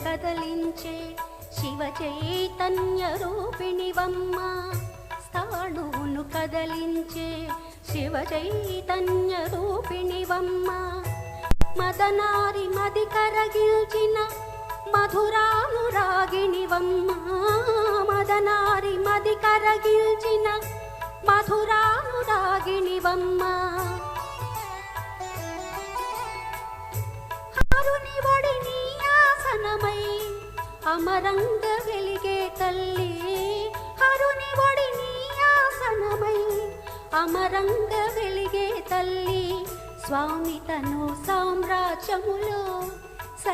కదలించే శివ చైతన్య రూపిణివమ్మ స్థాణువును కదలించే శివ చైతన్య రూపిణివమ్మ మదనారి మది కరగిల్చిన మధురానురాగిణివమ్మ మదనారి మది కరగిల్చిన మధురానురాగిణివమ్మ హరుని వడి నీ ఆసనమై అమరంగ వెలిగే తల్లి హరుని వడి నీ ఆసనమై అమరంగ వెలిగే తల్లి స్వామి తను సామ్రాజ్యములో